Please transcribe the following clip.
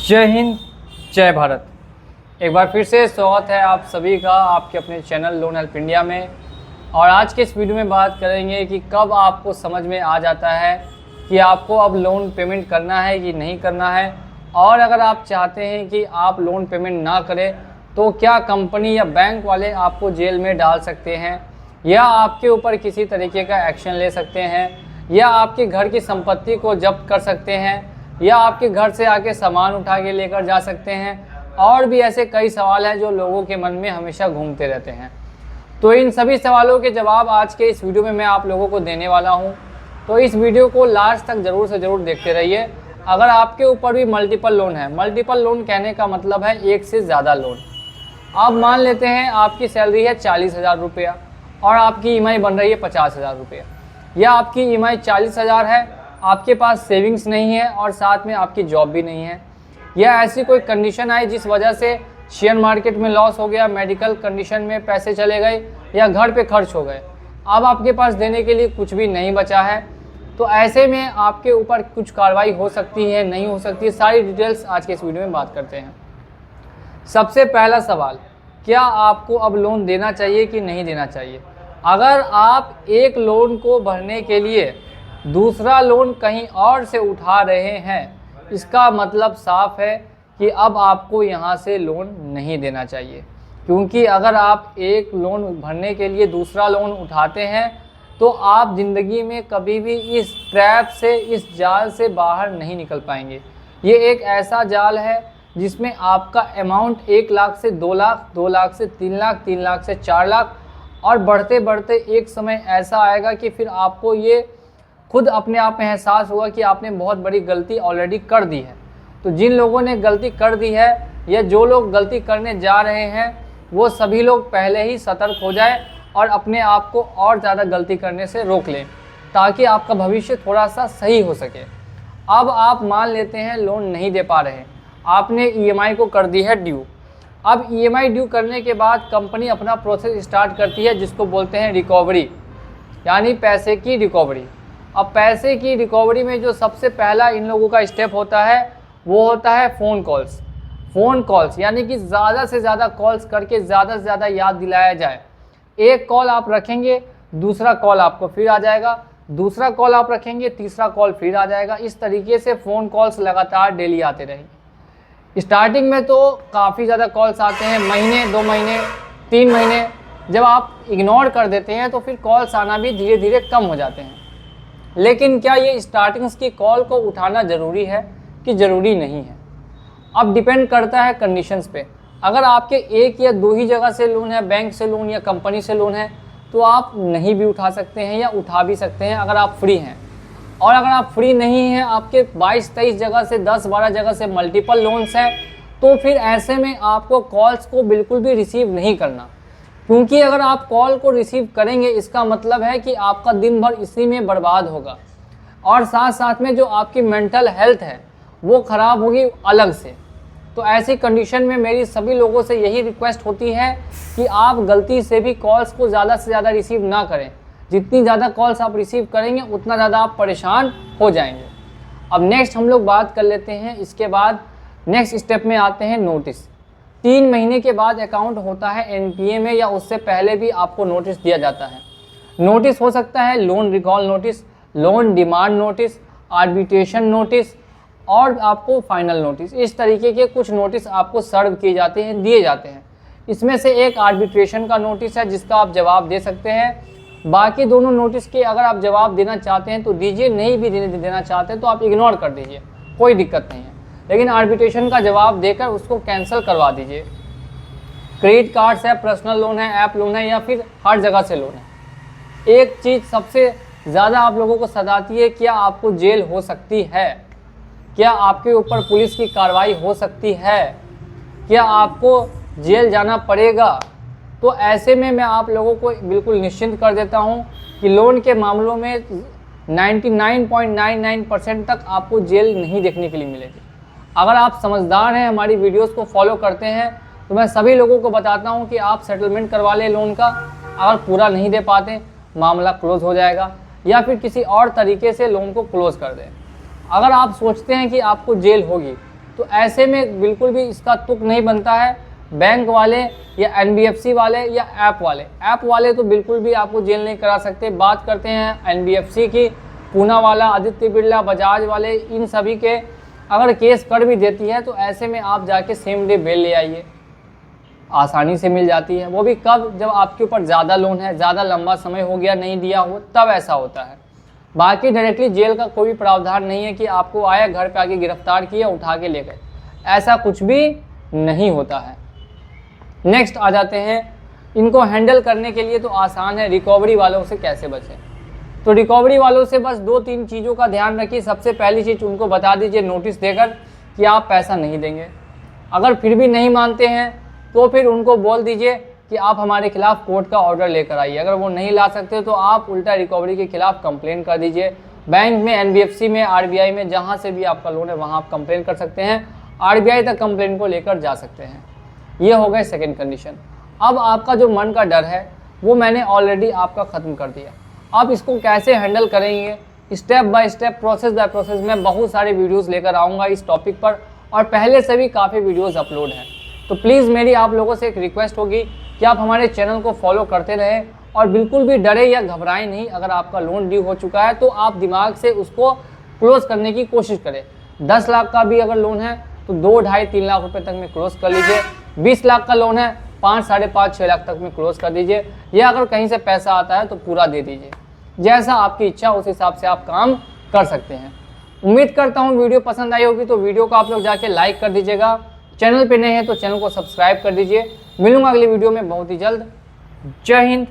जय हिंद, जय भारत। एक बार फिर से स्वागत है आप सभी का आपके अपने चैनल लोन हेल्प इंडिया में। और आज के इस वीडियो में बात करेंगे कि कब आपको समझ में आ जाता है कि आपको अब लोन पेमेंट करना है कि नहीं करना है। और अगर आप चाहते हैं कि आप लोन पेमेंट ना करें तो क्या कंपनी या बैंक वाले आपको जेल में डाल सकते हैं, या आपके ऊपर किसी तरीके का एक्शन ले सकते हैं, या आपके घर की संपत्ति को जब्त कर सकते हैं, या आपके घर से आके सामान उठा के लेकर जा सकते हैं। और भी ऐसे कई सवाल हैं जो लोगों के मन में हमेशा घूमते रहते हैं। तो इन सभी सवालों के जवाब आज के इस वीडियो में मैं आप लोगों को देने वाला हूं। तो इस वीडियो को लास्ट तक ज़रूर से ज़रूर देखते रहिए। अगर आपके ऊपर भी मल्टीपल लोन है, मल्टीपल लोन कहने का मतलब है एक से ज़्यादा लोन। आप मान लेते हैं आपकी सैलरी है 40,000 रुपया और आपकी EMI बन रही है 50,000 रुपया, या आपकी EMI 40,000 है, आपके पास सेविंग्स नहीं है और साथ में आपकी जॉब भी नहीं है, या ऐसी कोई कंडीशन आई जिस वजह से शेयर मार्केट में लॉस हो गया, मेडिकल कंडीशन में पैसे चले गए, या घर पे खर्च हो गए, अब आपके पास देने के लिए कुछ भी नहीं बचा है। तो ऐसे में आपके ऊपर कुछ कार्रवाई हो सकती है, नहीं हो सकती है, सारी डिटेल्स आज के इस वीडियो में बात करते हैं। सबसे पहला सवाल, क्या आपको अब लोन देना चाहिए कि नहीं देना चाहिए। अगर आप एक लोन को भरने के लिए दूसरा लोन कहीं और से उठा रहे हैं, इसका मतलब साफ है कि अब आपको यहाँ से लोन नहीं देना चाहिए। क्योंकि अगर आप एक लोन भरने के लिए दूसरा लोन उठाते हैं तो आप ज़िंदगी में कभी भी इस ट्रैप से, इस जाल से बाहर नहीं निकल पाएंगे। ये एक ऐसा जाल है जिसमें आपका अमाउंट 1 लाख से 2 लाख, 2 लाख से 3 लाख, 3 लाख से 4 लाख, और बढ़ते बढ़ते एक समय ऐसा आएगा कि फिर आपको ये खुद अपने आप में एहसास होगा कि आपने बहुत बड़ी गलती ऑलरेडी कर दी है। तो जिन लोगों ने गलती कर दी है या जो लोग गलती करने जा रहे हैं, वो सभी लोग पहले ही सतर्क हो जाए और अपने आप को और ज़्यादा गलती करने से रोक लें, ताकि आपका भविष्य थोड़ा सा सही हो सके। अब आप मान लेते हैं लोन नहीं दे पा रहे हैं, आपने EMI को कर दी है ड्यू। अब EMI ड्यू करने के बाद कंपनी अपना प्रोसेस स्टार्ट करती है जिसको बोलते हैं रिकवरी, यानी पैसे की रिकवरी। अब पैसे की रिकवरी में जो सबसे पहला इन लोगों का स्टेप होता है वो होता है फ़ोन कॉल्स, यानी कि ज़्यादा से ज़्यादा कॉल्स करके ज़्यादा से ज़्यादा याद दिलाया जाए। एक कॉल आप रखेंगे, दूसरा कॉल आपको फिर आ जाएगा, दूसरा कॉल आप रखेंगे, तीसरा कॉल फिर आ जाएगा। इस तरीके से फ़ोन कॉल्स लगातार डेली आते रहेंगे। स्टार्टिंग में तो काफ़ी ज़्यादा कॉल्स आते हैं, महीने, 2 महीने, 3 महीने। जब आप इग्नोर कर देते हैं तो फिर कॉल्स आना भी धीरे धीरे कम हो जाते हैं। लेकिन क्या ये स्टार्टिंग्स की कॉल को उठाना ज़रूरी है कि ज़रूरी नहीं है? अब डिपेंड करता है कंडीशंस पे। अगर आपके 1 या 2 ही जगह से लोन है, बैंक से लोन या कंपनी से लोन है, तो आप नहीं भी उठा सकते हैं या उठा भी सकते हैं अगर आप फ्री हैं। और अगर आप फ्री नहीं हैं, आपके 22-23 जगह से, 10-12 जगह से मल्टीपल लोन्स हैं, तो फिर ऐसे में आपको कॉल्स को बिल्कुल भी रिसीव नहीं करना। क्योंकि अगर आप कॉल को रिसीव करेंगे, इसका मतलब है कि आपका दिन भर इसी में बर्बाद होगा, और साथ साथ में जो आपकी मेंटल हेल्थ है वो ख़राब होगी अलग से। तो ऐसी कंडीशन में मेरी सभी लोगों से यही रिक्वेस्ट होती है कि आप गलती से भी कॉल्स को ज़्यादा से ज़्यादा रिसीव ना करें। जितनी ज़्यादा कॉल्स आप रिसीव करेंगे उतना ज़्यादा आप परेशान हो जाएंगे। अब नेक्स्ट हम लोग बात कर लेते हैं, इसके बाद नेक्स्ट स्टेप में आते हैं नोटिस। 3 महीने के बाद अकाउंट होता है NPA में, या उससे पहले भी आपको नोटिस दिया जाता है। नोटिस हो सकता है loan recall notice, loan demand notice, arbitration notice, और आपको फाइनल नोटिस। इस तरीके के कुछ नोटिस आपको सर्व किए जाते हैं, दिए जाते हैं। इसमें से एक आर्बिट्रेशन का नोटिस है जिसका आप जवाब दे सकते हैं। बाकी दोनों नोटिस के अगर आप जवाब देना चाहते हैं तो दीजिए, नहीं भी देना चाहते हैं तो आप इग्नोर कर दीजिए, कोई दिक्कत नहीं है। लेकिन आर्बिट्रेशन का जवाब देकर उसको कैंसिल करवा दीजिए। क्रेडिट कार्ड्स है, पर्सनल लोन है, ऐप लोन है, या फिर हर जगह से लोन है। एक चीज़ सबसे ज़्यादा आप लोगों को सताती है, क्या आपको जेल हो सकती है? क्या आपके ऊपर पुलिस की कार्रवाई हो सकती है? क्या आपको जेल जाना पड़ेगा? तो ऐसे में मैं आप लोगों को बिल्कुल निश्चिंत कर देता हूं कि लोन के मामलों में 99.99% तक आपको जेल नहीं देखने के लिए मिलेगी। अगर आप समझदार हैं, हमारी वीडियोस को फॉलो करते हैं, तो मैं सभी लोगों को बताता हूं कि आप सेटलमेंट करवा लें लोन का। अगर पूरा नहीं दे पाते, मामला क्लोज़ हो जाएगा, या फिर किसी और तरीके से लोन को क्लोज़ कर दें। अगर आप सोचते हैं कि आपको जेल होगी, तो ऐसे में बिल्कुल भी इसका तुक नहीं बनता है। बैंक वाले या NBFC वाले या ऐप वाले तो बिल्कुल भी आपको जेल नहीं करा सकते। बात करते हैं NBFC की, पूना वाला, आदित्य बिरला, बजाज वाले, इन सभी के अगर केस कर भी देती है तो ऐसे में आप जाके सेम डे बेल ले आइए, आसानी से मिल जाती है। वो भी कब, जब आपके ऊपर ज़्यादा लोन है, ज़्यादा लंबा समय हो गया नहीं दिया हो, तब ऐसा होता है। बाकी डायरेक्टली जेल का कोई भी प्रावधान नहीं है कि आपको आया घर पे आके गिरफ्तार किया उठा के ले गए, ऐसा कुछ भी नहीं होता है। नेक्स्ट आ जाते हैं, इनको हैंडल करने के लिए तो आसान है, रिकवरी वालों से कैसे बचें। तो रिकवरी वालों से बस 2-3 चीज़ों का ध्यान रखिए। सबसे पहली चीज़, उनको बता दीजिए नोटिस देकर कि आप पैसा नहीं देंगे। अगर फिर भी नहीं मानते हैं तो फिर उनको बोल दीजिए कि आप हमारे खिलाफ कोर्ट का ऑर्डर लेकर आइए। अगर वो नहीं ला सकते तो आप उल्टा रिकवरी के खिलाफ कंप्लेन कर दीजिए। बैंक में, NBFC में, RBI में, जहाँ से भी आपका लोन है वहाँ आप कंप्लेन कर सकते हैं। RBI तक कंप्लेन को लेकर जा सकते हैं। ये हो गए सेकेंड कंडीशन। अब आपका जो मन का डर है वो मैंने ऑलरेडी आपका ख़त्म कर दिया। अब इसको कैसे हैंडल करेंगे, step by step, process by process, मैं बहुत सारे वीडियोस लेकर आऊँगा इस टॉपिक पर, और पहले से भी काफ़ी वीडियोस अपलोड हैं। तो प्लीज़ मेरी आप लोगों से एक रिक्वेस्ट होगी कि आप हमारे चैनल को फॉलो करते रहें और बिल्कुल भी डरे या घबराएं नहीं। अगर आपका लोन ड्यू हो चुका है तो आप दिमाग से उसको क्लोज़ करने की कोशिश करें। 10 लाख का भी अगर लोन है तो 2, 2.5, 3 लाख रुपए तक में क्लोज़ कर लीजिए। 20 लाख का लोन है 5, 5.5, 6 लाख तक में क्लोज़ कर दीजिए। या अगर कहीं से पैसा आता है तो पूरा दे दीजिए। जैसा आपकी इच्छा उस हिसाब से आप काम कर सकते हैं। उम्मीद करता हूँ वीडियो पसंद आई होगी, तो वीडियो को आप लोग जाके लाइक कर दीजिएगा। चैनल पे नए हैं तो चैनल को सब्सक्राइब कर दीजिए। मिलूंगा अगली वीडियो में बहुत ही जल्द। जय हिंद।